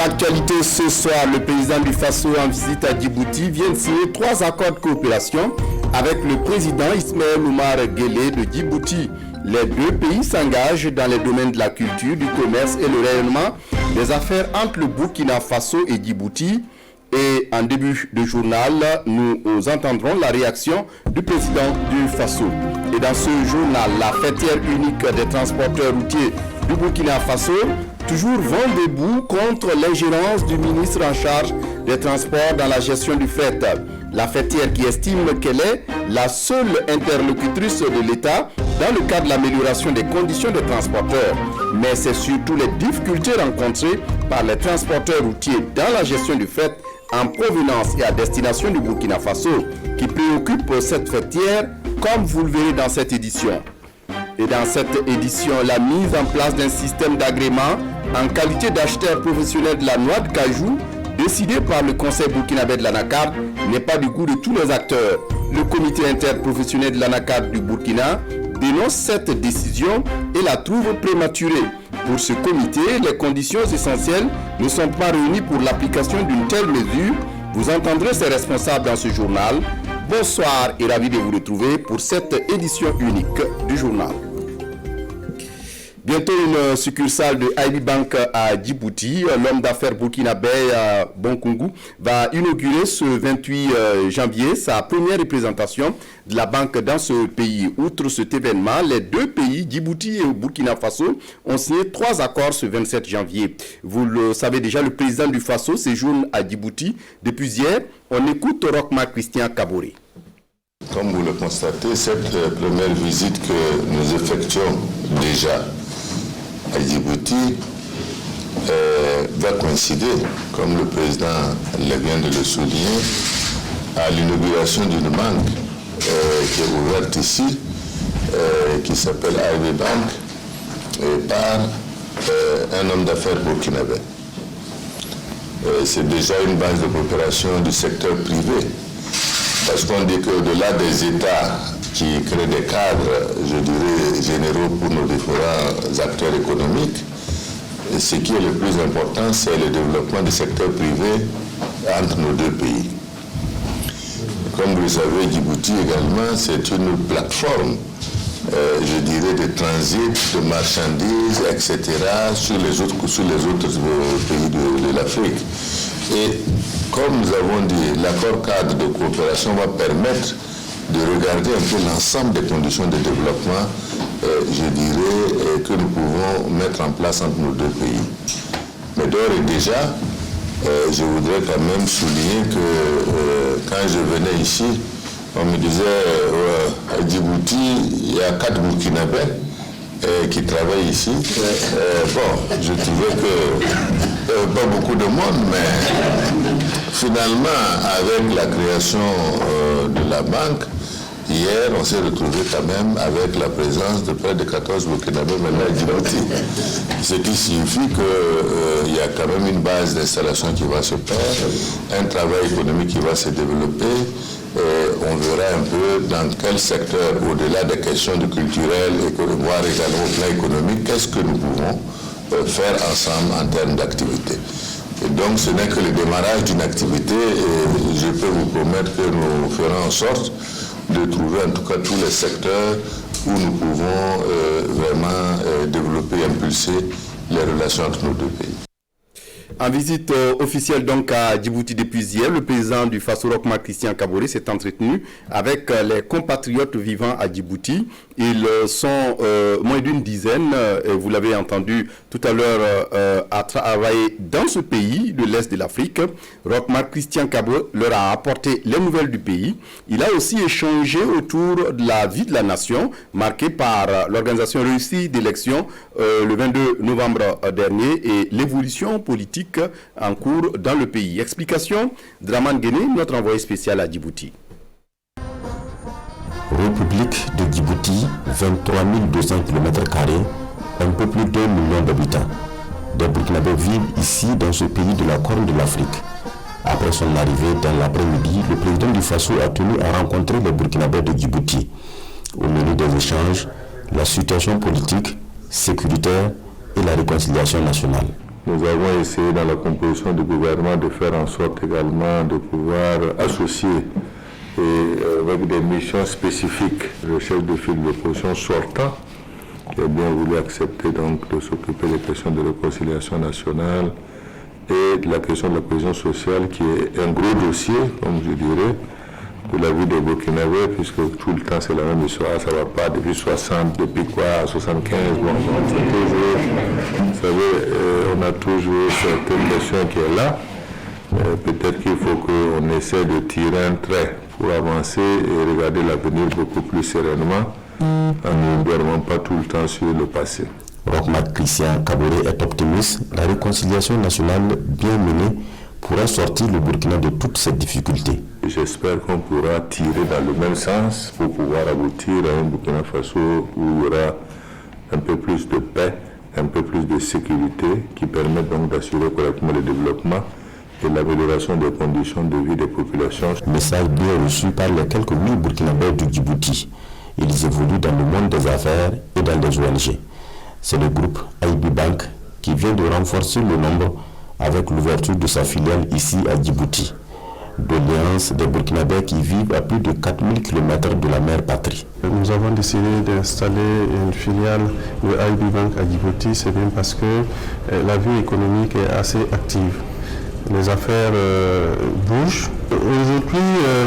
l'actualité ce soir, le président du Faso en visite à Djibouti vient de signer 3 accords de coopération avec le président Ismaël Omar Guelleh de Djibouti. Les 2 pays s'engagent dans les domaines de la culture, du commerce et le rayonnement des affaires entre le Burkina Faso et Djibouti. Et en début de journal, nous entendrons la réaction du président du Faso. Et dans ce journal, la fêtière unique des transporteurs routiers du Burkina Faso toujours vent debout contre l'ingérence du ministre en charge des transports dans la gestion du fret. La fêtière qui estime qu'elle est la seule interlocutrice de l'État dans le cadre de l'amélioration des conditions des transporteurs. Mais c'est surtout les difficultés rencontrées par les transporteurs routiers dans la gestion du fret en provenance et à destination du Burkina Faso qui préoccupe cette fêtière, comme vous le verrez dans cette édition. Et dans cette édition, la mise en place d'un système d'agrément en qualité d'acheteur professionnel de la noix de cajou, décidé par le Conseil burkinabé de l'ANACAD, n'est pas du goût de tous les acteurs. Le comité interprofessionnel de l'ANACAD du Burkina dénonce cette décision et la trouve prématurée. Pour ce comité, les conditions essentielles ne sont pas réunies pour l'application d'une telle mesure. Vous entendrez ces responsables dans ce journal. Bonsoir et ravi de vous retrouver pour cette édition unique du journal. Bientôt une succursale de IB Bank à Djibouti. L'homme d'affaires burkinabé Bonkungu va inaugurer ce 28 janvier sa première représentation de la banque dans ce pays. Outre cet événement, les 2 pays, Djibouti et Burkina Faso, ont signé 3 accords ce 27 janvier. Vous le savez déjà, le président du Faso séjourne à Djibouti depuis hier. On écoute Rochmark Christian Kaboré. Comme vous le constatez, cette première visite que nous effectuons déjà à Djibouti va coïncider, comme le président vient de le souligner, à l'inauguration d'une banque qui est ouverte ici, qui s'appelle IB Bank, par un homme d'affaires burkinabé. C'est déjà une base de coopération du secteur privé, parce qu'on dit qu'au-delà des États qui créent des cadres, je dirais, généraux pour nos différents acteurs économiques, ce qui est le plus important, c'est le développement du secteur privé entre nos 2 pays. Comme vous le savez, Djibouti également, c'est une plateforme, je dirais, de transit, de marchandises, etc., sur les autres pays de l'Afrique. Et comme nous avons dit, l'accord cadre de coopération va permettre de regarder un peu l'ensemble des conditions de développement, je dirais, que nous pouvons mettre en place entre nos 2 pays. Mais d'ores et déjà, je voudrais quand même souligner que quand je venais ici, on me disait à Djibouti, il y a 4 Burkinabés qui travaillent ici. Bon, je trouvais que pas beaucoup de monde, mais finalement, avec la création de la banque, hier, on s'est retrouvé quand même avec la présence de près de 14 Burkinabés maintenant à Djibouti. Ce qui signifie qu'il y a quand même une base d'installation qui va se faire, un travail économique qui va se développer. Et on verra un peu dans quel secteur, au-delà des questions de culturel, voire également au plan économique, qu'est-ce que nous pouvons faire ensemble en termes d'activité. Et donc ce n'est que le démarrage d'une activité et je peux vous promettre que nous ferons en sorte de trouver en tout cas tous les secteurs où nous pouvons vraiment développer et impulser les relations entre nos 2 pays. En visite officielle donc à Djibouti depuis hier, le président du Faso Rochmark Christian Kaboré s'est entretenu avec les compatriotes vivant à Djibouti. Ils sont moins d'une dizaine, vous l'avez entendu tout à l'heure, à travailler dans ce pays de l'Est de l'Afrique. Rochmark Christian Kaboré leur a apporté les nouvelles du pays. Il a aussi échangé autour de la vie de la nation, marquée par l'organisation réussie d'élections le 22 novembre dernier et l'évolution politique en cours dans le pays. Explication, Draman Guéné, notre envoyé spécial à Djibouti. République de Djibouti, 23 200 km², un peu plus d'1 million d'habitants. Des Burkinabés vivent ici dans ce pays de la Corne de l'Afrique. Après son arrivée dans l'après-midi, le président du Faso a tenu à rencontrer les Burkinabés de Djibouti. Au menu des échanges, la situation politique, sécuritaire et la réconciliation nationale. Nous avons essayé dans la composition du gouvernement de faire en sorte également de pouvoir associer avec des missions spécifiques le chef de file de l'opposition sortant, qui a bien voulu accepter donc de s'occuper des questions de réconciliation nationale et de la question de la cohésion sociale, qui est un gros dossier, comme je dirais, de la vie des Burkinabés, puisque tout le temps c'est la même histoire, ça ne va pas depuis 60, depuis quoi, 75, bon, vous savez, on a toujours certaines questions qui sont là. Peut-être qu'il faut qu'on essaie de tirer un trait pour avancer et regarder l'avenir beaucoup plus sereinement, en ne dormant pas tout le temps sur le passé. Rochmat Christian Kaboré est optimiste. La réconciliation nationale bien menée pourra sortir le Burkina de toutes ces difficultés. J'espère qu'on pourra tirer dans le même sens pour pouvoir aboutir à un Burkina Faso où il y aura un peu plus de paix, un peu plus de sécurité, qui permet donc d'assurer correctement le développement et l'amélioration des conditions de vie des populations. Message bien reçu par les quelques 1000 Burkinabés du Djibouti. Ils évoluent dans le monde des affaires et dans les ONG. C'est le groupe IB Bank qui vient de renforcer le nombre avec l'ouverture de sa filiale ici à Djibouti. Doléance des Burkinabés qui vivent à plus de 4000 km de la mère patrie. Nous avons décidé d'installer une filiale de IB Bank à Djibouti, c'est bien parce que la vie économique est assez active. Les affaires bougent. Aujourd'hui,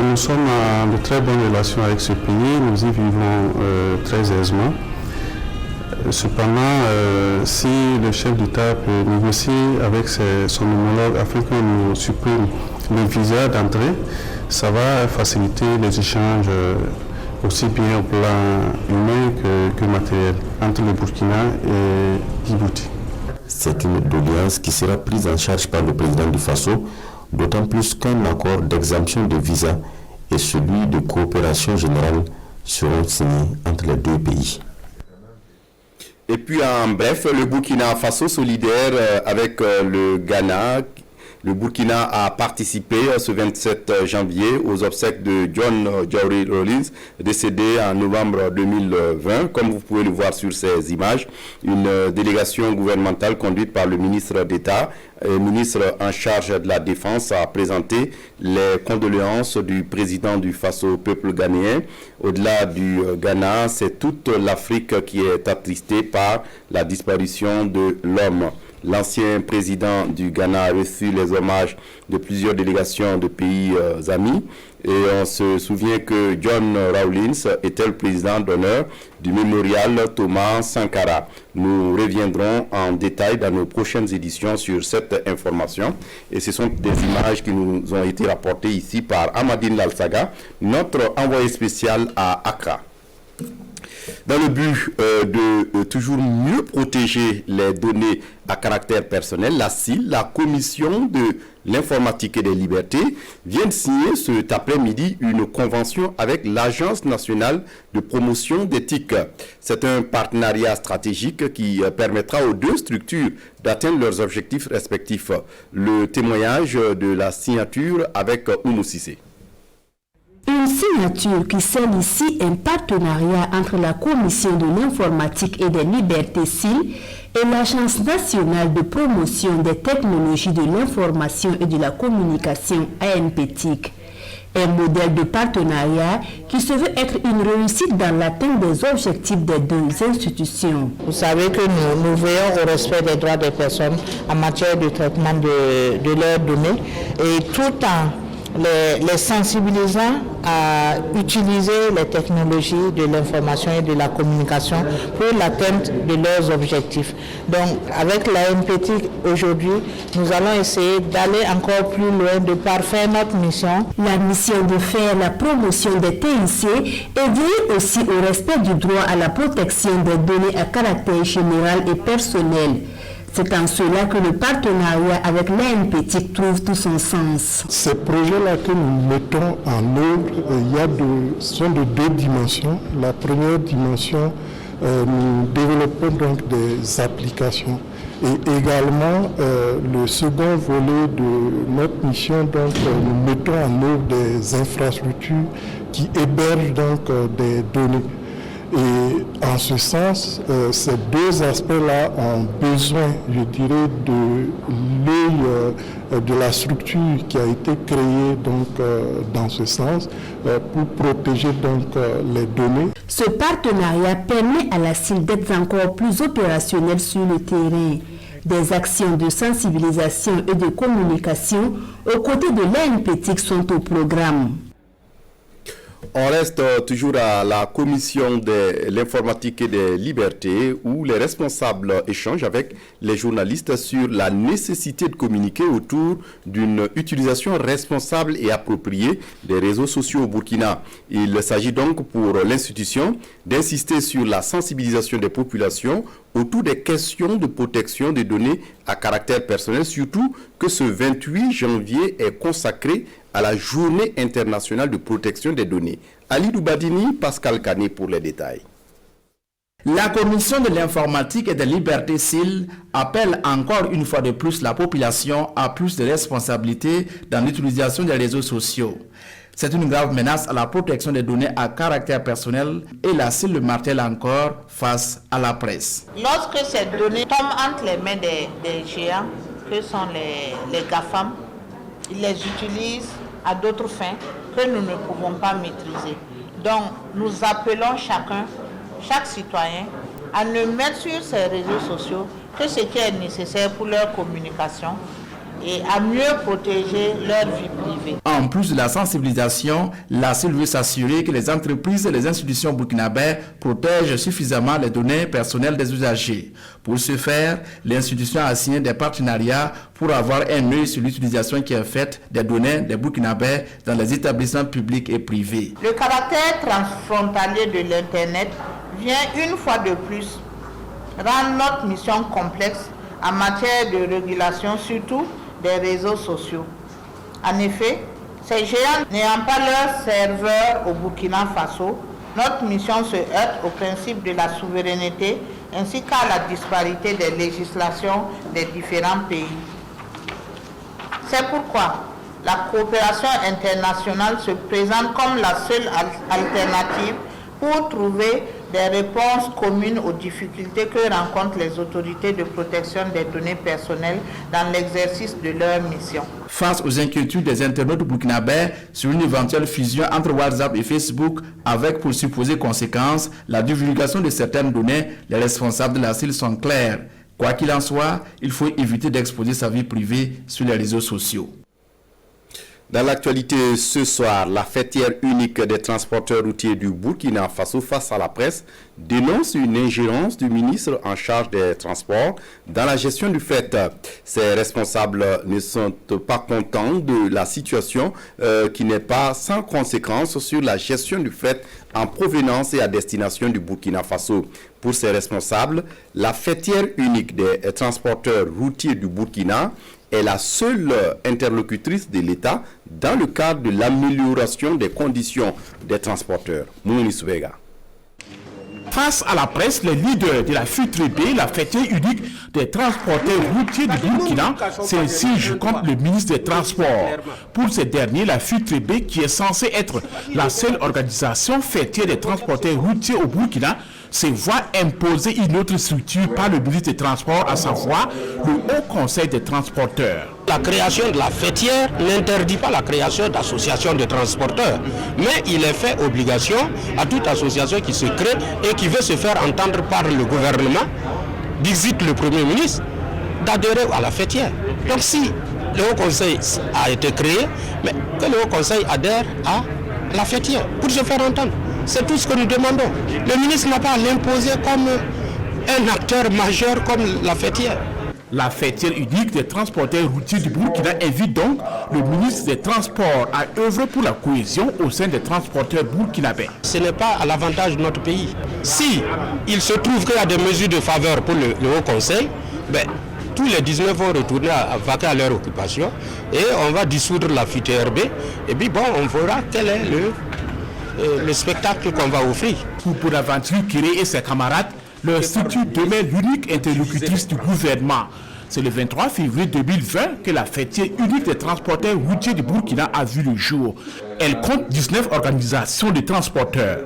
nous sommes en de très bonnes relations avec ce pays, nous y vivons très aisément. Cependant, si le chef d'État peut négocier avec son homologue afin qu'on nous supprime le visa d'entrée, ça va faciliter les échanges aussi bien au plan humain que matériel entre le Burkina et Djibouti. C'est une doléance qui sera prise en charge par le président du Faso, d'autant plus qu'un accord d'exemption de visa et celui de coopération générale seront signés entre les deux pays. Et puis en bref, le Burkina Faso solidaire avec le Ghana. Le Burkina a participé ce 27 janvier aux obsèques de John Jawri Rawlings, décédé en novembre 2020. Comme vous pouvez le voir sur ces images, une délégation gouvernementale conduite par le ministre d'État et ministre en charge de la Défense a présenté les condoléances du président du Faso au peuple ghanéen. Au-delà du Ghana, c'est toute l'Afrique qui est attristée par la disparition de l'homme. L'ancien président du Ghana a reçu les hommages de plusieurs délégations de pays amis. Et on se souvient que John Rawlings était le président d'honneur du mémorial Thomas Sankara. Nous reviendrons en détail dans nos prochaines éditions sur cette information. Et ce sont des images qui nous ont été rapportées ici par Amadine Lalsaga, notre envoyé spécial à Accra. Dans le but de toujours mieux protéger les données à caractère personnel, la CIL, la Commission de l'informatique et des libertés, vient de signer cet après-midi une convention avec l'Agence nationale de promotion d'éthique. C'est un partenariat stratégique qui permettra aux deux structures d'atteindre leurs objectifs respectifs. Le témoignage de la signature avec Oumou Cissé. Une signature qui scelle ici un partenariat entre la Commission de l'informatique et des libertés CIL et l'Agence nationale de promotion des technologies de l'information et de la communication ANPTIC. Un modèle de partenariat qui se veut être une réussite dans l'atteinte des objectifs des deux institutions. Vous savez que nous veillons au respect des droits des personnes en matière de traitement de leurs données et tout en les sensibilisant à utiliser les technologies de l'information et de la communication pour l'atteinte de leurs objectifs. Donc avec l'ANPTIC aujourd'hui, nous allons essayer d'aller encore plus loin, de parfaire notre mission. La mission de faire la promotion des TIC et veiller aussi au respect du droit à la protection des données à caractère général et personnel. C'est en cela que le partenariat avec l'ANPTIC trouve tout son sens. Ces projets-là que nous mettons en œuvre, sont de deux dimensions. La première dimension, nous développons donc des applications. Et également, le second volet de notre mission, donc, nous mettons en œuvre des infrastructures qui hébergent donc des données. Et en ce sens, ces deux aspects-là ont besoin, je dirais, de l'œil de la structure qui a été créée donc, dans ce sens pour protéger donc, les données. Ce partenariat permet à la CIL d'être encore plus opérationnelle sur le terrain. Des actions de sensibilisation et de communication aux côtés de l'ANPETIC sont au programme. On reste toujours à la commission de l'informatique et des libertés où les responsables échangent avec les journalistes sur la nécessité de communiquer autour d'une utilisation responsable et appropriée des réseaux sociaux au Burkina. Il s'agit donc pour l'institution d'insister sur la sensibilisation des populations autour des questions de protection des données à caractère personnel, surtout que ce 28 janvier est consacré à la Journée internationale de protection des données. Ali Doubadini, Pascal Canet pour les détails. La commission de l'informatique et des libertés CIL appelle encore une fois de plus la population à plus de responsabilités dans l'utilisation des réseaux sociaux. C'est une grave menace à la protection des données à caractère personnel et la CIL le martèle encore face à la presse. Lorsque ces données tombent entre les mains des géants, que sont les GAFAM, ils les utilisent à d'autres fins que nous ne pouvons pas maîtriser. Donc, nous appelons chaque citoyen à ne mettre sur ces réseaux sociaux que ce qui est nécessaire pour leur communication et à mieux protéger leur vie privée. En plus de la sensibilisation, la CIL veut s'assurer que les entreprises et les institutions burkinabées protègent suffisamment les données personnelles des usagers. Pour ce faire, l'institution a signé des partenariats pour avoir un œil sur l'utilisation qui est faite des données des burkinabés dans les établissements publics et privés. Le caractère transfrontalier de l'Internet vient une fois de plus rendre notre mission complexe en matière de régulation, surtout des réseaux sociaux. En effet, ces géants n'ayant pas leur serveur au Burkina Faso, notre mission se heurte au principe de la souveraineté ainsi qu'à la disparité des législations des différents pays. C'est pourquoi la coopération internationale se présente comme la seule alternative pour trouver des réponses communes aux difficultés que rencontrent les autorités de protection des données personnelles dans l'exercice de leur mission. Face aux inquiétudes des internautes burkinabés sur une éventuelle fusion entre WhatsApp et Facebook avec pour supposée conséquence la divulgation de certaines données, les responsables de la CIL sont clairs. Quoi qu'il en soit, il faut éviter d'exposer sa vie privée sur les réseaux sociaux. Dans l'actualité ce soir, la fêtière unique des transporteurs routiers du Burkina Faso face à la presse dénonce une ingérence du ministre en charge des transports dans la gestion du fret. Ces responsables ne sont pas contents de la situation qui n'est pas sans conséquence sur la gestion du fret en provenance et à destination du Burkina Faso. Pour ces responsables, la fêtière unique des transporteurs routiers du Burkina est la seule interlocutrice de l'État dans le cadre de l'amélioration des conditions des transporteurs. Moumouni Soubega. Face à la presse, les leaders de la FUTREB, la fêtière unique des transporteurs routiers du Burkina, s'insurgent contre le ministre des Transports. Pour ces derniers, la FUTREB, qui est censée être la seule organisation fêtière des transporteurs routiers au Burkina, se voit imposer une autre structure par le ministre des Transports, à savoir le Haut Conseil des transporteurs. La création de la fêtière n'interdit pas la création d'associations de transporteurs, mais il est fait obligation à toute association qui se crée et qui veut se faire entendre par le gouvernement, dixit le Premier ministre, d'adhérer à la fêtière. Donc si le Haut Conseil a été créé, mais que le Haut Conseil adhère à la fêtière pour se faire entendre. C'est tout ce que nous demandons. Le ministre n'a pas à l'imposer comme un acteur majeur comme la fêtière. La fêtière unique des transporteurs routiers du Burkina invite donc le ministre des Transports à œuvrer pour la cohésion au sein des transporteurs burkinabés. Ce n'est pas à l'avantage de notre pays. Si il se trouve qu'il y a des mesures de faveur pour le Haut Conseil, tous les 19 vont retourner à vaquer à leur occupation et on va dissoudre la FUTRB et puis on verra quel est le spectacle qu'on va offrir. Pour l'aventure Kiré et ses camarades, leur structure demeure l'unique interlocutrice du gouvernement. C'est le 23 février 2020 que la fêtière unique des transporteurs routiers du Burkina a vu le jour. Elle compte 19 organisations de transporteurs.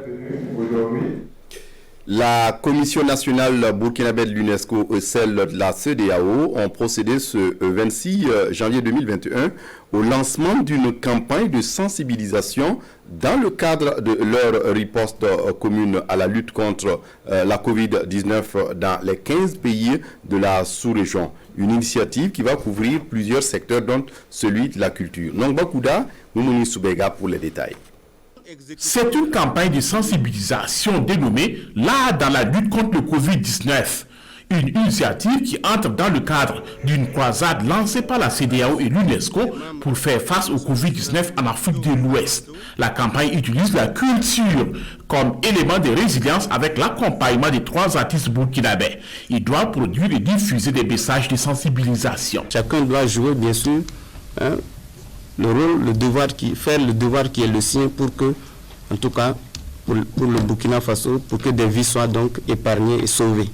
La Commission nationale burkinabé de l'UNESCO et celle de la CEDEAO ont procédé ce 26 janvier 2021 au lancement d'une campagne de sensibilisation dans le cadre de leur riposte commune à la lutte contre la COVID-19 dans les 15 pays de la sous-région. Une initiative qui va couvrir plusieurs secteurs, dont celui de la culture. Nongba Kouda, Moumouni Soubega pour les détails. C'est une campagne de sensibilisation dénommée « Là dans la lutte contre le Covid-19 ». Une initiative qui entre dans le cadre d'une croisade lancée par la CEDEAO et l'UNESCO pour faire face au Covid-19 en Afrique de l'Ouest. La campagne utilise la culture comme élément de résilience avec l'accompagnement de 3 artistes burkinabés. Ils doivent produire et diffuser des messages de sensibilisation. Chacun doit jouer bien sûr le rôle, faire le devoir qui est le sien pour que, en tout cas pour le Burkina Faso, pour que des vies soient donc épargnées et sauvées.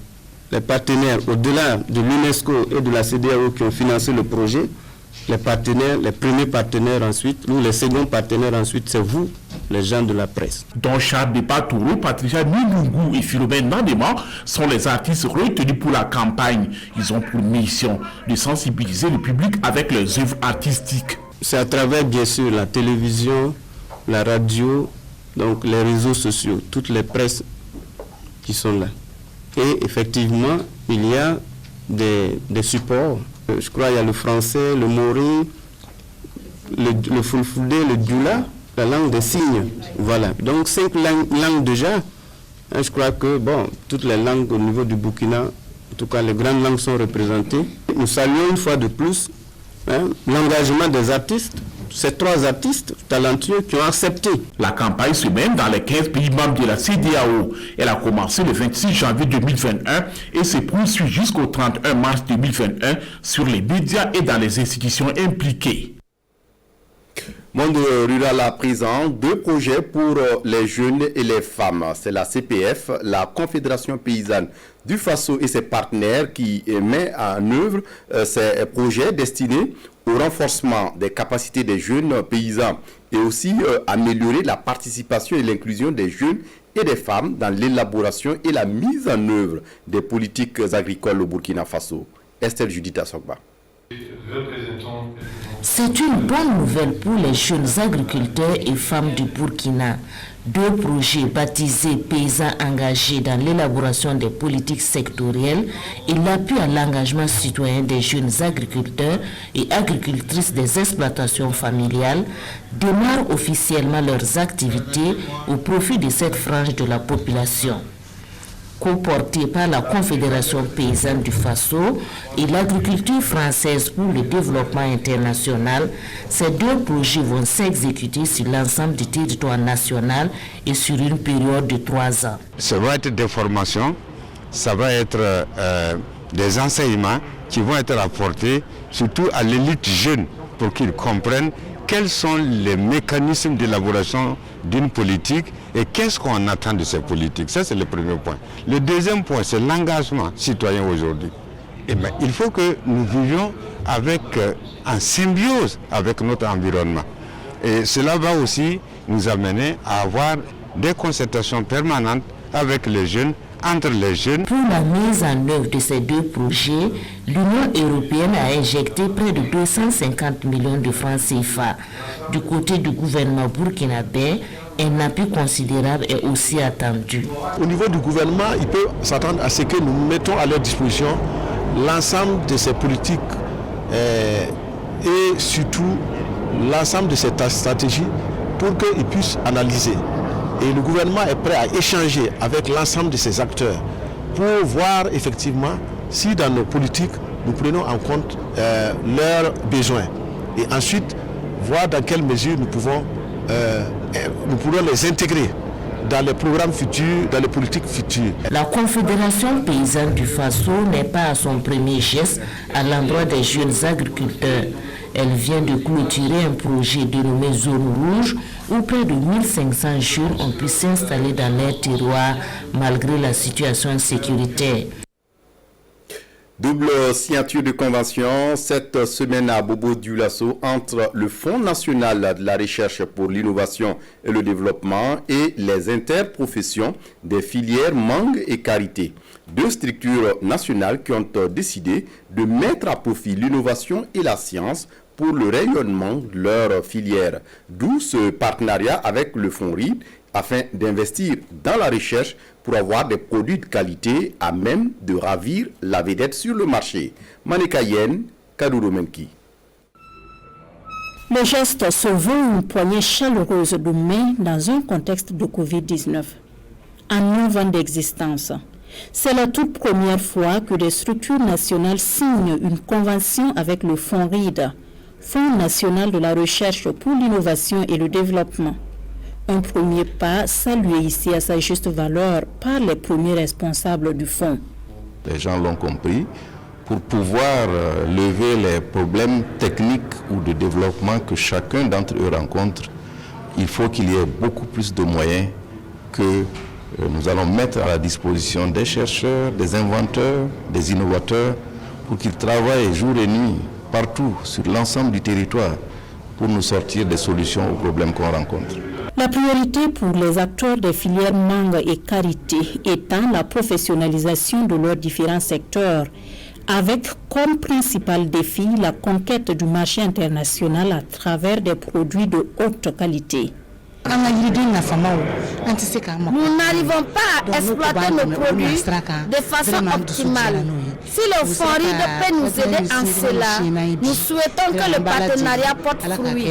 Les partenaires, au-delà de l'UNESCO et de la CEDEAO qui ont financé le projet, les premiers partenaires ensuite, nous les seconds partenaires ensuite, c'est vous, les gens de la presse. Dont Charles Bepatouro, Patricia Nungungu et Philomène Nandema sont les artistes retenus pour la campagne. Ils ont pour mission de sensibiliser le public avec leurs œuvres artistiques. C'est à travers bien sûr la télévision, la radio, donc les réseaux sociaux, toutes les presses qui sont là. Et effectivement, il y a des supports. Je crois qu'il y a le français, le mori, le fulfulde, le djoula, la langue des signes. Voilà. Donc 5 langues déjà. Je crois que toutes les langues au niveau du Burkina, en tout cas les grandes langues sont représentées. Nous saluons une fois de plus l'engagement des artistes. Ces 3 artistes talentueux qui ont accepté. La campagne se mène dans les 15 pays membres de la CEDEAO. Elle a commencé le 26 janvier 2021 et se poursuit jusqu'au 31 mars 2021 sur les médias et dans les institutions impliquées. Monde rural à présent, 2 projets pour les jeunes et les femmes. C'est la CPF, la Confédération paysanne du Faso et ses partenaires qui met en œuvre ces projets destinés au renforcement des capacités des jeunes paysans et aussi améliorer la participation et l'inclusion des jeunes et des femmes dans l'élaboration et la mise en œuvre des politiques agricoles au Burkina Faso. Estelle Judith Assogba. C'est une bonne nouvelle pour les jeunes agriculteurs et femmes du Burkina. 2 projets baptisés paysans engagés dans l'élaboration des politiques sectorielles et l'appui à l'engagement citoyen des jeunes agriculteurs et agricultrices des exploitations familiales démarrent officiellement leurs activités au profit de cette frange de la population. Co-porté par la Confédération paysanne du Faso et l'agriculture française pour le développement international, ces 2 projets vont s'exécuter sur l'ensemble du territoire national et sur une période de 3 ans. Ça va être des formations, ça va être des enseignements qui vont être apportés surtout à l'élite jeune pour qu'ils comprennent quels sont les mécanismes d'élaboration d'une politique et qu'est-ce qu'on attend de ces politiques. Ça, c'est le premier point. Le deuxième point, c'est l'engagement citoyen aujourd'hui. Il faut que nous vivions en symbiose avec notre environnement. Et cela va aussi nous amener à avoir des concertations permanentes avec les jeunes, entre les jeunes. Pour la mise en œuvre de ces 2 projets, l'Union européenne a injecté près de 250 millions de francs CFA. Du côté du gouvernement burkinabé, un appui considérable est aussi attendu. Au niveau du gouvernement, il peut s'attendre à ce que nous mettons à leur disposition l'ensemble de ces politiques et surtout l'ensemble de cette stratégie pour qu'ils puissent analyser. Et le gouvernement est prêt à échanger avec l'ensemble de ces acteurs pour voir effectivement si dans nos politiques, nous prenons en compte leurs besoins. Et ensuite, voir dans quelle mesure nous pourrons les intégrer dans les programmes futurs, dans les politiques futures. La Confédération paysanne du Faso n'est pas à son premier geste à l'endroit des jeunes agriculteurs. Elle vient de clôturer un projet dénommé Zone Rouge où près de 1500 jeunes ont pu s'installer dans leur terroir malgré la situation sécuritaire. Double signature de convention cette semaine à Bobo-Dioulasso entre le Fonds national de la recherche pour l'innovation et le développement et les interprofessions des filières mangue et karité. Deux structures nationales qui ont décidé de mettre à profit l'innovation et la science pour le rayonnement de leur filière. D'où ce partenariat avec le Fonds RID afin d'investir dans la recherche pour avoir des produits de qualité à même de ravir la vedette sur le marché. Manekayen, Kadouro Menki. Le geste se veut une poignée chaleureuse de main dans un contexte de Covid-19. En 9 ans d'existence, c'est la toute première fois que des structures nationales signent une convention avec le Fonds RID, Fonds national de la recherche pour l'innovation et le développement. Un premier pas salué ici à sa juste valeur par les premiers responsables du fonds. Les gens l'ont compris. Pour pouvoir lever les problèmes techniques ou de développement que chacun d'entre eux rencontre, il faut qu'il y ait beaucoup plus de moyens que nous allons mettre à la disposition des chercheurs, des inventeurs, des innovateurs, pour qu'ils travaillent jour et nuit, partout, sur l'ensemble du territoire, pour nous sortir des solutions aux problèmes qu'on rencontre. La priorité pour les acteurs des filières mangue et karité étant la professionnalisation de leurs différents secteurs, avec comme principal défi la conquête du marché international à travers des produits de haute qualité. Nous n'arrivons pas à exploiter nos produits de façon optimale. Si le Fonds RID peut nous aider en cela, nous souhaitons que le partenariat porte fruit.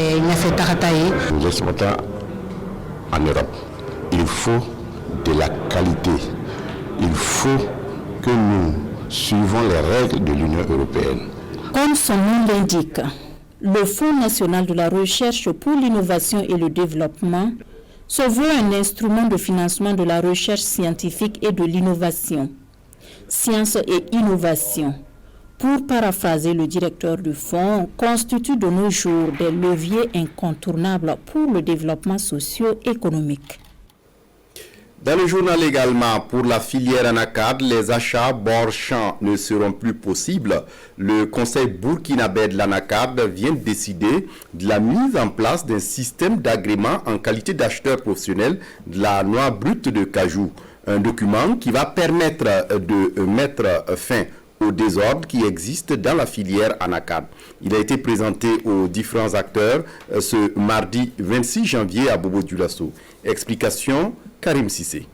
Nous exportons en Europe. Il faut de la qualité. Il faut que nous suivons les règles de l'Union européenne. Comme son nom l'indique, le Fonds national de la recherche pour l'innovation et le développement se veut un instrument de financement de la recherche scientifique et de l'innovation. Science et innovation, pour paraphraser le directeur du fonds, constituent de nos jours des leviers incontournables pour le développement socio-économique. Dans le journal également, pour la filière anacarde, les achats bord-champ ne seront plus possibles. Le conseil burkinabé de l'anacarde vient de décider de la mise en place d'un système d'agrément en qualité d'acheteur professionnel de la noix brute de cajou. Un document qui va permettre de mettre fin au désordre qui existe dans la filière anacarde. Il a été présenté aux différents acteurs ce mardi 26 janvier à Bobo-Dioulasso. Explication, Karim Sissé.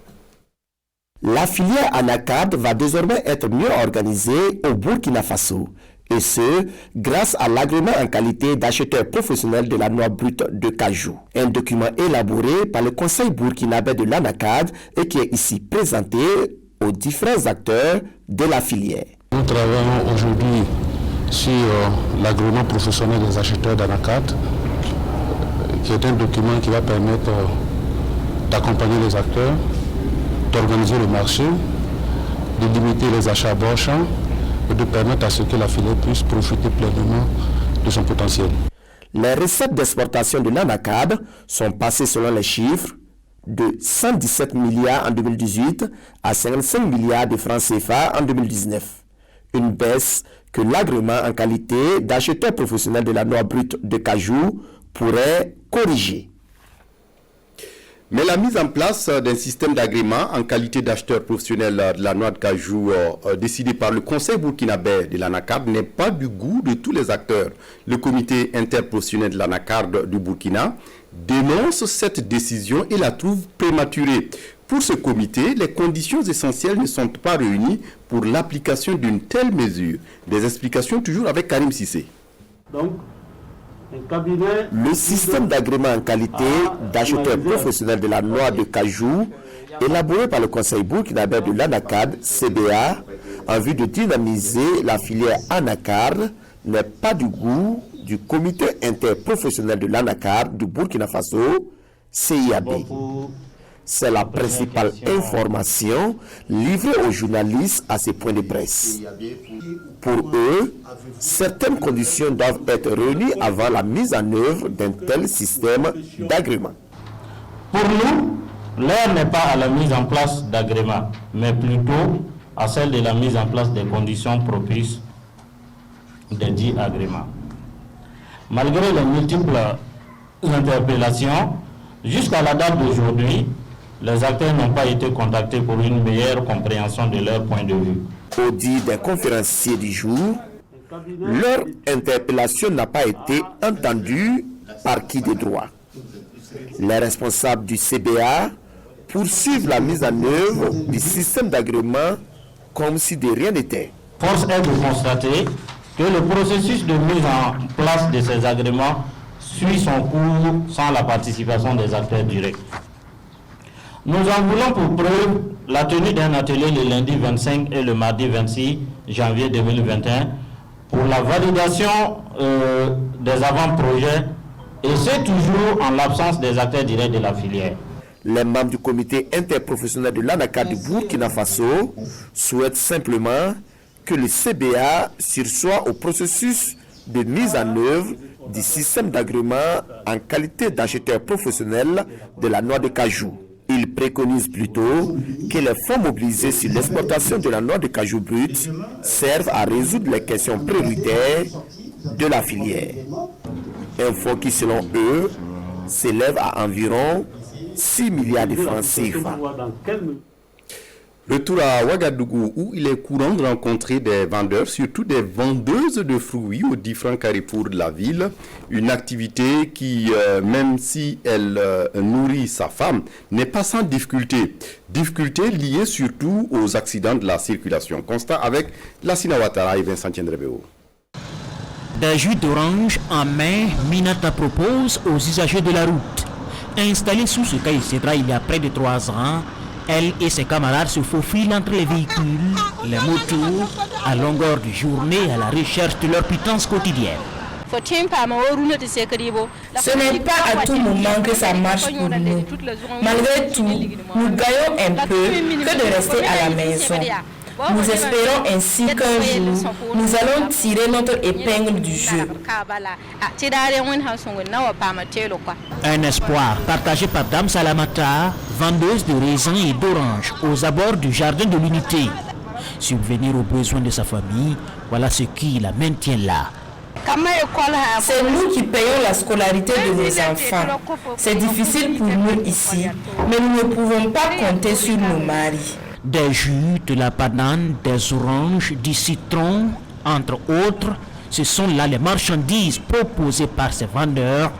La filière anacarde va désormais être mieux organisée au Burkina Faso, et ce, grâce à l'agrément en qualité d'acheteur professionnel de la noix brute de cajou. Un document élaboré par le Conseil burkinabé de l'anacarde et qui est ici présenté aux différents acteurs de la filière. Nous travaillons aujourd'hui sur l'agrément professionnel des acheteurs d'anacarde, qui est un document qui va permettre d'accompagner les acteurs, d'organiser le marché, de limiter les achats bord champ et de permettre à ce que la filière puisse profiter pleinement de son potentiel. Les recettes d'exportation de l'anacarde sont passées selon les chiffres de 117 milliards en 2018 à 55 milliards de francs CFA en 2019. Une baisse que l'agrément en qualité d'acheteur professionnel de la noix brute de cajou pourrait corriger. Mais la mise en place d'un système d'agrément en qualité d'acheteur professionnel de la noix de cajou décidé par le Conseil burkinabé de l'anacarde n'est pas du goût de tous les acteurs. Le comité interprofessionnel de l'anacarde du Burkina dénonce cette décision et la trouve prématurée. Pour ce comité, les conditions essentielles ne sont pas réunies pour l'application d'une telle mesure. Des explications toujours avec Karim Sissé. Donc, le système d'agrément en qualité d'acheteur professionnel de la noix de cajou, élaboré par le Conseil burkinabé de l'anacarde, CBA, en vue de dynamiser la filière anacarde, n'est pas du goût du comité interprofessionnel de l'anacarde du Burkina Faso, CIAB. C'est la principale information livrée aux journalistes à ces points de presse. Pour eux, certaines conditions doivent être réunies avant la mise en œuvre d'un tel système d'agrément. Pour nous, l'heure n'est pas à la mise en place d'agrément, mais plutôt à celle de la mise en place des conditions propices des dits agréments. Malgré les multiples interpellations, jusqu'à la date d'aujourd'hui, les acteurs n'ont pas été contactés pour une meilleure compréhension de leur point de vue. Au dit des conférenciers du jour, leur interpellation n'a pas été entendue par qui de droit. Les responsables du CBA poursuivent la mise en œuvre du système d'agrément comme si de rien n'était. Force est de constater que le processus de mise en place de ces agréments suit son cours sans la participation des acteurs directs. Nous en voulons pour preuve la tenue d'un atelier le lundi 25 et le mardi 26 janvier 2021 pour la validation des avant-projets, et c'est toujours en l'absence des acteurs directs de la filière. Les membres du comité interprofessionnel de l'ANACAD du Burkina Faso souhaitent simplement que le CBA sursoit au processus de mise en œuvre du système d'agrément en qualité d'acheteur professionnel de la noix de cajou. Ils préconisent plutôt que les fonds mobilisés sur l'exportation de la noix de cajou brute servent à résoudre les questions prioritaires de la filière. Un fonds qui, selon eux, s'élève à environ 6 milliards de francs CFA. Retour à Ouagadougou, où il est courant de rencontrer des vendeurs, surtout des vendeuses de fruits aux différents carrefours de la ville. Une activité qui, même si elle nourrit sa femme, n'est pas sans difficulté. Difficultés liées surtout aux accidents de la circulation. Constat avec Lassina Ouattara et Vincent Tiendrebeo. Des jus d'orange en main, Minata propose aux usagers de la route. Installée sous ce caïcédra il y a près de 3 ans, elle et ses camarades se faufilent entre les véhicules, les motos, à longueur de journée à la recherche de leur pitance quotidienne. Ce n'est pas à tout moment que ça marche pour nous. Malgré tout, nous gagnons un peu que de rester à la maison. Nous espérons ainsi qu'un jour, nous allons tirer notre épingle du jeu. Un espoir partagé par Dame Salamata, vendeuse de raisins et d'oranges aux abords du jardin de l'unité. Subvenir aux besoins de sa famille, voilà ce qui la maintient là. C'est nous qui payons la scolarité de nos enfants. C'est difficile pour nous ici, mais nous ne pouvons pas compter sur nos maris. Des jus, de la banane, des oranges, du citron, entre autres, ce sont là les marchandises proposées par ces vendeurs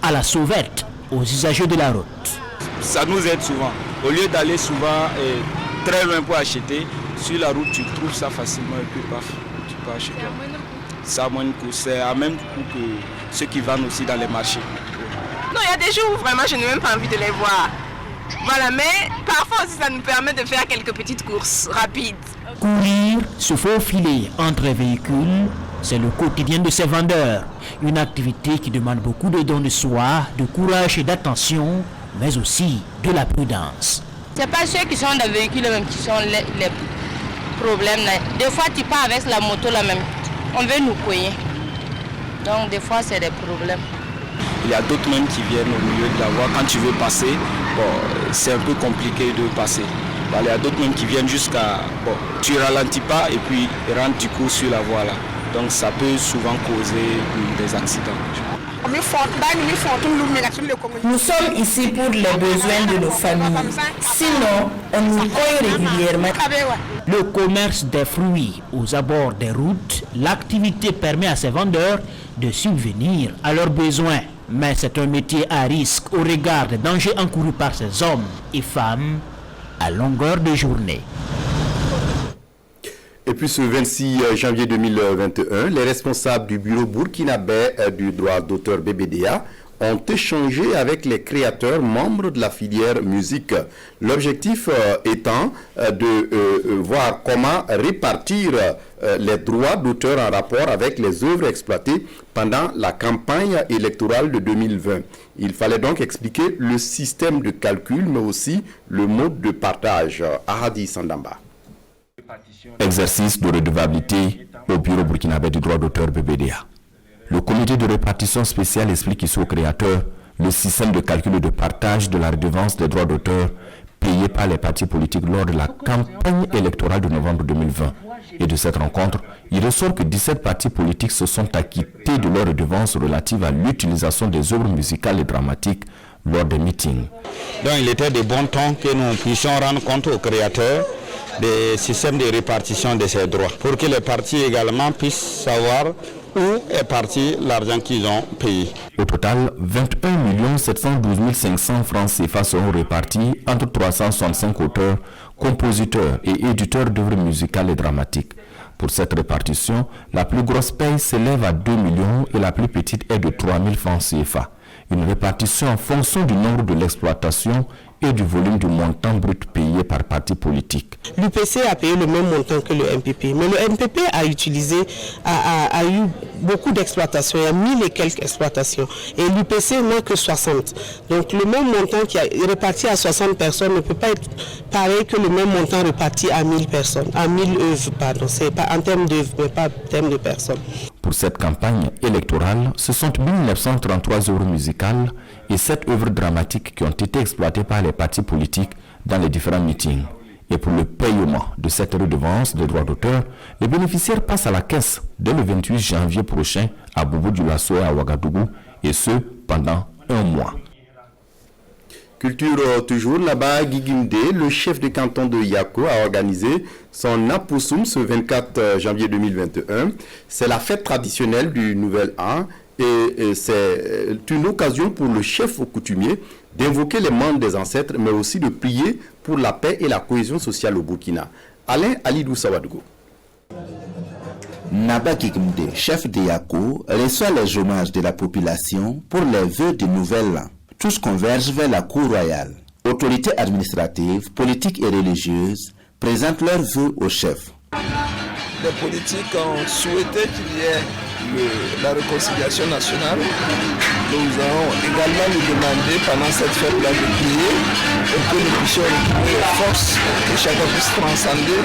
à la sauvette aux usagers de la route. Ça nous aide souvent. Au lieu d'aller souvent très loin pour acheter, sur la route tu trouves ça facilement et puis paf, tu peux acheter. Ça a moins de coût, c'est à même coût que ceux qui vendent aussi dans les marchés. Non, il y a des jours où vraiment je n'ai même pas envie de les voir. Voilà, mais parfois aussi ça nous permet de faire quelques petites courses rapides. Courir, se faufiler entre les véhicules, c'est le quotidien de ces vendeurs. Une activité qui demande beaucoup de dons de soi, de courage et d'attention, mais aussi de la prudence. Ce n'est pas ceux qui sont dans les véhicules même qui sont les problèmes. Des fois tu pars avec la moto là même, on veut nous couiller. Donc des fois c'est des problèmes. Il y a d'autres même qui viennent au milieu de la voie. Quand tu veux passer, bon, c'est un peu compliqué de passer. Bon, il y a d'autres même qui viennent jusqu'à... Bon, tu ralentis pas et puis rentres du coup sur la voie là. Donc ça peut souvent causer des accidents. Nous sommes ici pour les besoins de nos familles. Sinon, on nous colle régulièrement. Le commerce des fruits aux abords des routes, l'activité permet à ces vendeurs de subvenir à leurs besoins. Mais c'est un métier à risque au regard des dangers encourus par ces hommes et femmes à longueur de journée. Et puis ce 26 janvier 2021, les responsables du bureau burkinabé du droit d'auteur BBDA ont échangé avec les créateurs membres de la filière musique. L'objectif étant de voir comment répartir les droits d'auteur en rapport avec les œuvres exploitées pendant la campagne électorale de 2020. Il fallait donc expliquer le système de calcul, mais aussi le mode de partage. Ahadi Sandamba. Exercice de redevabilité au bureau burkinabé du droit d'auteur BBDA. Le comité de répartition spéciale explique ici aux créateurs le système de calcul et de partage de la redevance des droits d'auteur payés par les partis politiques lors de la campagne électorale de novembre 2020. Et de cette rencontre, il ressort que 17 partis politiques se sont acquittés de leurs redevances relatives à l'utilisation des œuvres musicales et dramatiques lors des meetings. Donc il était de bon ton que nous puissions rendre compte aux créateurs des systèmes de répartition de ces droits, pour que les partis également puissent savoir où est parti l'argent qu'ils ont payé. Au total, 21 712 500 francs CFA seront répartis entre 365 auteurs, compositeurs et éditeurs d'œuvres musicales et dramatiques. Pour cette répartition, la plus grosse paye s'élève à 2 millions et la plus petite est de 3 000 francs CFA. Une répartition en fonction du nombre de l'exploitation et du volume du montant brut payé par parti politique. L'UPC a payé le même montant que le MPP, mais le MPP a eu beaucoup d'exploitations, il y a 1000 et quelques exploitations, et l'UPC n'a que 60. Donc le même montant qui est réparti à 60 personnes ne peut pas être pareil que le même montant réparti à 1000 personnes, à 1000 œuvres, pardon, c'est pas en termes d'œuvres, mais pas en termes de personnes. Pour cette campagne électorale, ce sont 1933 œuvres musicales et 7 œuvres dramatiques qui ont été exploitées par les partis politiques dans les différents meetings. Et pour le paiement de cette redevance de droits d'auteur, les bénéficiaires passent à la caisse dès le 28 janvier prochain à Bobo-Dioulasso et à Ouagadougou, et ce pendant un mois. Culture toujours, là-bas, Guigimde, le chef de canton de Yako, a organisé son Apoussoum ce 24 janvier 2021. C'est la fête traditionnelle du Nouvel An et c'est une occasion pour le chef coutumier d'invoquer les membres des ancêtres, mais aussi de prier pour la paix et la cohésion sociale au Burkina. Alain Alidou Sawadgo. Naba Guigimde, chef de Yako, reçoit les hommages de la population pour les vœux du Nouvel An. Tous convergent vers la cour royale. Autorités administratives, politiques et religieuses présentent leurs vœux au chef. Les politiques ont souhaité qu'il y ait la réconciliation nationale. Nous allons également nous demander pendant cette fête-là de prier pour que nous puissions retrouver les forces, que chacun puisse transcender,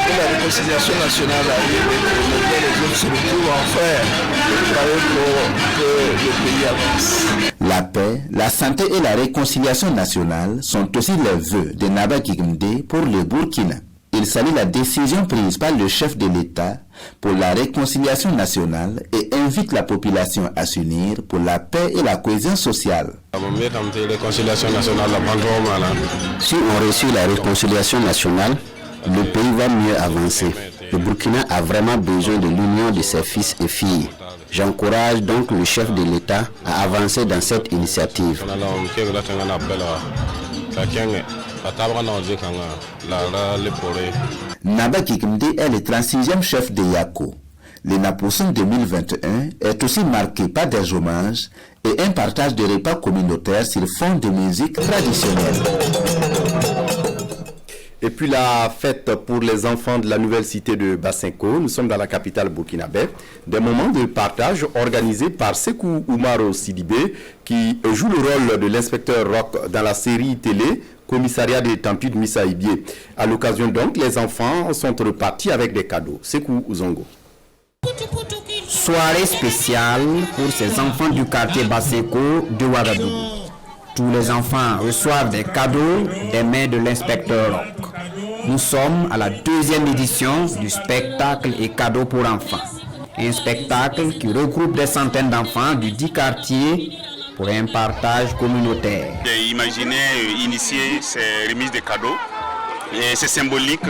que la réconciliation nationale arrive et que les autres se retrouvent en frères pour que le pays avance. La paix, la santé et la réconciliation nationale sont aussi les vœux de Naba Guigimde pour le Burkina. Il salue la décision prise par le chef de l'État pour la réconciliation nationale et invite la population à s'unir pour la paix et la cohésion sociale. Si on reçut la réconciliation nationale, le pays va mieux avancer. Le Burkina a vraiment besoin de l'union de ses fils et filles. J'encourage donc le chef de l'État à avancer dans cette initiative. Naba Guigimde est le 36e chef de Yako. Le Napoussoum 2021 est aussi marqué par des hommages et un partage de repas communautaires sur fond de musique traditionnelle. Et puis la fête pour les enfants de la nouvelle cité de Bassinko. Nous sommes dans la capitale burkinabé. Des moments de partage organisés par Sekou Oumaro Sidibé, qui joue le rôle de l'inspecteur Rock dans la série télé Commissariat des Tempus de Missa Ibié. À l'occasion donc, les enfants sont repartis avec des cadeaux. Sekou Ouzongo. Soirée spéciale pour ces enfants du quartier Bassinko de Ouagadougou. Tous les enfants reçoivent des cadeaux des mains de l'inspecteur Rock. Nous sommes à la 2e édition du spectacle et cadeaux pour enfants. Un spectacle qui regroupe des centaines d'enfants du 10 quartiers pour un partage communautaire. J'ai imaginé initier ces remises de cadeaux. Et c'est symbolique,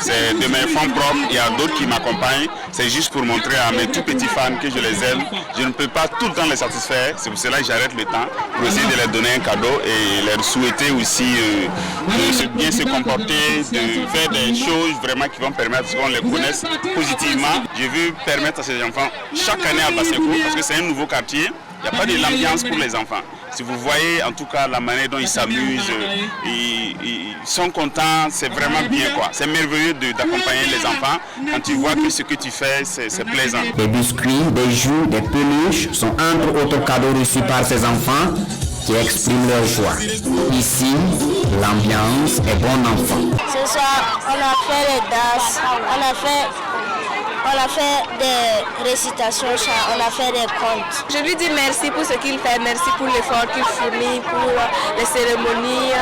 c'est de mes fonds propres, il y a d'autres qui m'accompagnent, c'est juste pour montrer à mes tout petits fans que je les aime. Je ne peux pas tout le temps les satisfaire, c'est pour cela que j'arrête le temps, pour essayer de leur donner un cadeau et leur souhaiter aussi de bien se comporter, de faire des choses vraiment qui vont permettre qu'on les connaisse positivement. Je veux permettre à ces enfants, chaque année à Bassinko, parce que c'est un nouveau quartier, il n'y a pas de l'ambiance pour les enfants. Si vous voyez en tout cas la manière dont ils s'amusent, ils sont contents, c'est vraiment bien quoi. C'est merveilleux d'accompagner les enfants quand tu vois que ce que tu fais, c'est plaisant. Des biscuits, des joues, des peluches sont entre autres cadeaux reçus par ces enfants qui expriment leur joie. Ici, l'ambiance est bon enfant. Ce soir, on a fait les danses, on a fait des récitations, on a fait des contes. Je lui dis merci pour ce qu'il fait, merci pour l'effort qu'il fournit, pour les cérémonies.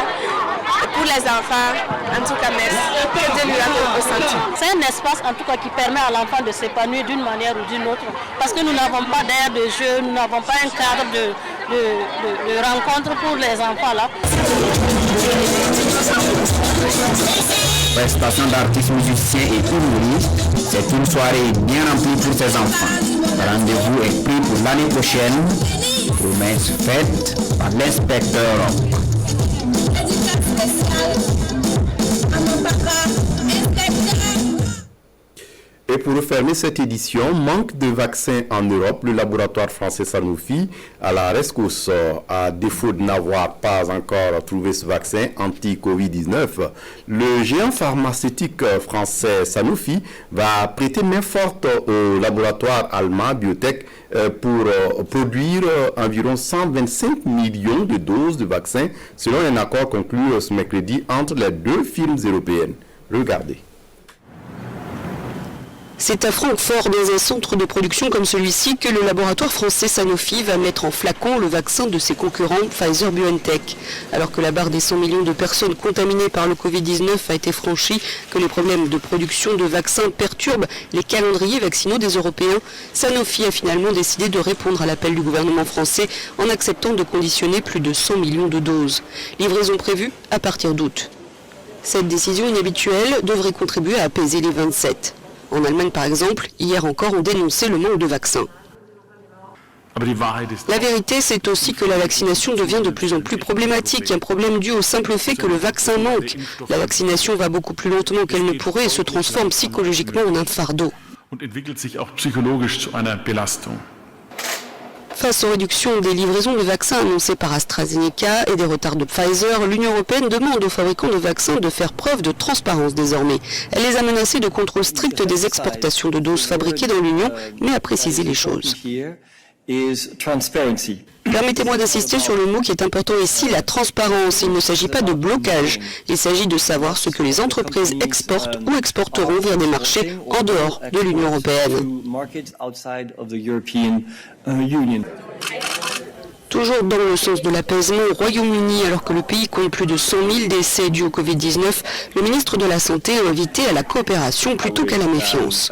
pour les enfants, en tout cas, merci. Que Dieu lui rende au centre. C'est un espace en tout cas qui permet à l'enfant de s'épanouir d'une manière ou d'une autre. Parce que nous n'avons pas d'air de jeu, nous n'avons pas un cadre de rencontre pour les enfants là. Prestation d'artistes musiciens et humoristes, c'est une soirée bien remplie pour ces enfants. Rendez-vous est pris pour l'année prochaine. Promesse faite par l'inspecteur Rock. Et pour refermer cette édition, manque de vaccins en Europe, le laboratoire français Sanofi à la rescousse. À défaut de n'avoir pas encore trouvé ce vaccin anti-Covid-19, le géant pharmaceutique français Sanofi va prêter main forte au laboratoire allemand Biotech pour produire environ 125 millions de doses de vaccins, selon un accord conclu ce mercredi entre les deux firmes européennes. Regardez. C'est à Francfort, dans un centre de production comme celui-ci, que le laboratoire français Sanofi va mettre en flacon le vaccin de ses concurrents Pfizer-BioNTech. Alors que la barre des 100 millions de personnes contaminées par le Covid-19 a été franchie, que les problèmes de production de vaccins perturbent les calendriers vaccinaux des Européens, Sanofi a finalement décidé de répondre à l'appel du gouvernement français en acceptant de conditionner plus de 100 millions de doses. Livraison prévue à partir d'août. Cette décision inhabituelle devrait contribuer à apaiser les 27. En Allemagne, par exemple, hier encore, on dénonçait le manque de vaccins. La vérité, c'est aussi que la vaccination devient de plus en plus problématique. Un problème dû au simple fait que le vaccin manque. La vaccination va beaucoup plus lentement qu'elle ne pourrait et se transforme psychologiquement en un fardeau. Face aux réductions des livraisons de vaccins annoncées par AstraZeneca et des retards de Pfizer, l'Union européenne demande aux fabricants de vaccins de faire preuve de transparence désormais. Elle les a menacés de contrôle strict des exportations de doses fabriquées dans l'Union, mais a précisé les choses. Permettez-moi d'insister sur le mot qui est important ici, la transparence. Il ne s'agit pas de blocage. Il s'agit de savoir ce que les entreprises exportent ou exporteront vers des marchés en dehors de l'Union européenne. Toujours dans le sens de l'apaisement au Royaume-Uni, alors que le pays compte plus de 100 000 décès dus au Covid-19, le ministre de la Santé a invité à la coopération plutôt qu'à la méfiance.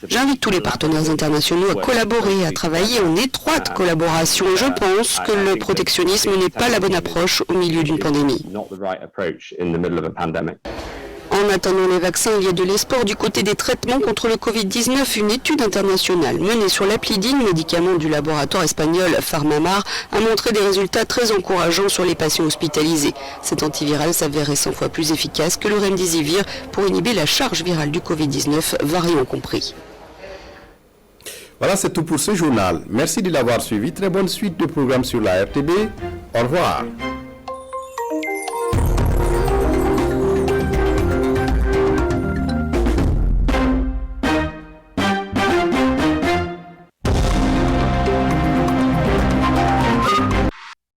J'invite tous les partenaires internationaux à collaborer, à travailler en étroite collaboration. Je pense que le protectionnisme n'est pas la bonne approche au milieu d'une pandémie. En attendant les vaccins, il y a de l'espoir du côté des traitements contre le Covid-19. Une étude internationale menée sur l'Aplidine, médicament du laboratoire espagnol PharmaMar, a montré des résultats très encourageants sur les patients hospitalisés. Cet antiviral s'avérait 100 fois plus efficace que le Remdesivir pour inhiber la charge virale du Covid-19, variant compris. Voilà, c'est tout pour ce journal. Merci de l'avoir suivi. Très bonne suite de programmes sur la RTB. Au revoir.